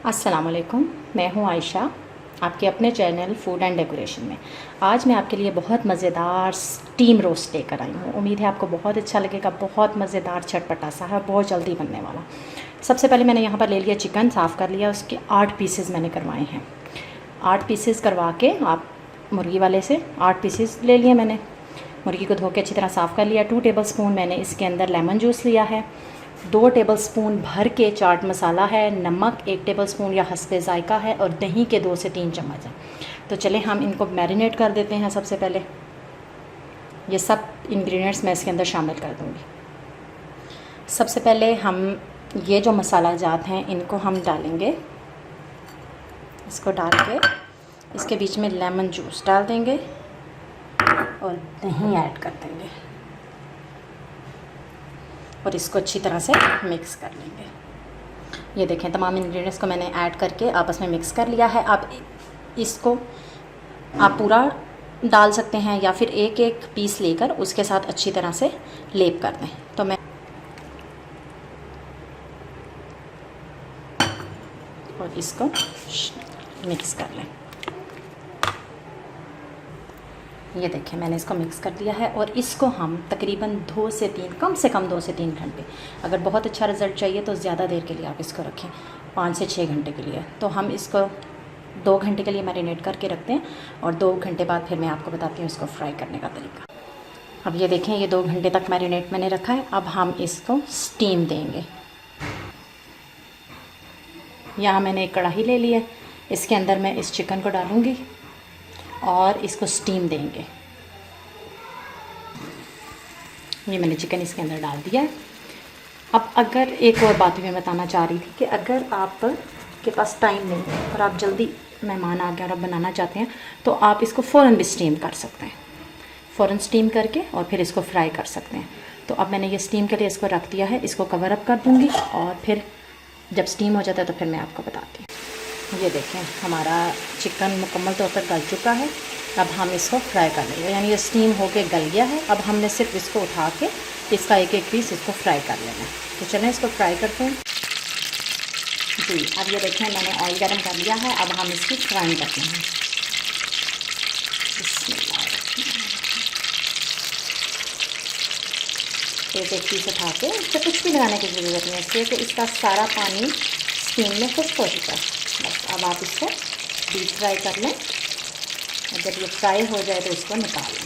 अस्सलाम वालेकुम, मैं हूँ आयशा, आपके अपने चैनल फूड एंड डेकोरेशन में। आज मैं आपके लिए बहुत मज़ेदार स्टीम रोस्ट लेकर आई हूँ। उम्मीद है आपको बहुत अच्छा लगेगा। बहुत मज़ेदार चटपटा सा है, बहुत जल्दी बनने वाला। सबसे पहले मैंने यहाँ पर ले लिया चिकन, साफ़ कर लिया। उसके 8 पीसेस मैंने करवाए हैं। 8 पीसेस करवा के आप मुर्गी वाले से 8 पीसेस ले लिए मैंने। मुर्गी को धो के अच्छी तरह साफ़ कर लिया। 2 टेबलस्पून मैंने इसके अंदर लेमन जूस लिया है। 2 टेबलस्पून भर के चाट मसाला है। नमक 1 टेबलस्पून या हस्बे ज़ायका है। और दही के 2 से 3 चम्मच है। तो चलें हम इनको मैरिनेट कर देते हैं। सबसे पहले ये सब इंग्रेडिएंट्स मैं इसके अंदर शामिल कर दूँगी। सबसे पहले हम ये जो मसाला जात हैं इनको हम डालेंगे। इसको डाल के इसके बीच में लेमन जूस डाल देंगे और दही ऐड कर देंगे और इसको अच्छी तरह से मिक्स कर लेंगे। ये देखें, तमाम इंग्रेडिएंट्स को मैंने ऐड करके आपस में मिक्स कर लिया है। अब इसको आप पूरा डाल सकते हैं या फिर एक एक पीस लेकर उसके साथ अच्छी तरह से लेप कर दें। तो मैं और इसको मिक्स कर लें। ये देखें, मैंने इसको मिक्स कर दिया है और इसको हम तकरीबन 2 से 3, कम से कम 2 से 3 घंटे, अगर बहुत अच्छा रिज़ल्ट चाहिए तो ज़्यादा देर के लिए आप इसको रखें, 5 से 6 घंटे के लिए। तो हम इसको 2 घंटे के लिए मैरिनेट करके रखते हैं और 2 घंटे बाद फिर मैं आपको बताती हूँ इसको फ्राई करने का तरीका। अब ये देखें, ये 2 घंटे तक मैरिनेट मैंने रखा है। अब हम इसको स्टीम देंगे। यहाँ मैंने एक कढ़ाई ले ली है, इसके अंदर मैं इस चिकन को डालूँगी और इसको स्टीम देंगे। ये मैंने चिकन इसके अंदर डाल दिया है। अब अगर एक और बात मैं बताना चाह रही थी कि अगर आप के पास टाइम नहीं है और आप जल्दी मेहमान आ गए और आप बनाना चाहते हैं तो आप इसको फ़ौरन भी स्टीम कर सकते हैं। फ़ौरन स्टीम करके और फिर इसको फ्राई कर सकते हैं। तो अब मैंने ये स्टीम के लिए इसको रख दिया है। इसको कवर अप कर दूँगी और फिर जब स्टीम हो जाता है तो फिर मैं आपको बताती हूँ। ये देखें, हमारा चिकन मुकम्मल तौर पर गल चुका है। अब हम इसको फ्राई कर लेंगे, यानी ये स्टीम होके गल गया है। अब हमने सिर्फ इसको उठा के इसका एक एक पीस इसको फ्राई कर लेना है। तो चलें इसको फ्राई करते हैं जी। अब ये देखें, मैंने ऑयल गर्म कर लिया है। अब हम इसकी फ्राई करते हैं। एक एक पीस उठा के इससे कुछ भी लगाने की ज़रूरत नहीं है, इसलिए कि इसका सारा पानी स्टीम में खुश्क हो चुका है। बस अब आप इसको डीप फ्राई कर लें और जब ये फ्राई हो जाए तो इसको निकाल लें।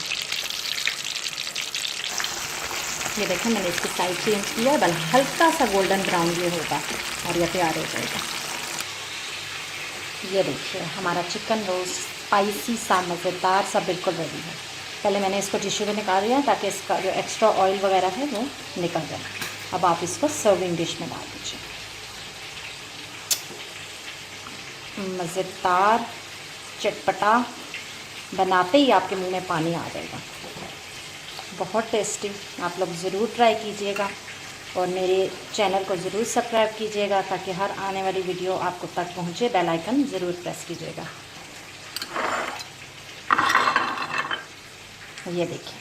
ये देखें, मैंने इसकी साइड चेंज किया है, बल्कि हल्का सा गोल्डन ब्राउन ये होगा और ये तैयार हो जाएगा। ये देखिए, हमारा चिकन रोस्ट स्पाइसी सा मज़ेदार सा बिल्कुल रेडी है। पहले मैंने इसको टिश्यू में निकाल लिया ताकि इसका जो एक्स्ट्रा ऑयल वगैरह है वो निकल जाए। अब आप इसको सर्विंग डिश में डाल दीजिए। मज़ेदार चटपटा, बनाते ही आपके मुंह में पानी आ जाएगा। बहुत टेस्टी, आप लोग ज़रूर ट्राई कीजिएगा और मेरे चैनल को ज़रूर सब्सक्राइब कीजिएगा ताकि हर आने वाली वीडियो आपको तक पहुँचे। बेल आइकन ज़रूर प्रेस कीजिएगा। ये देखिए,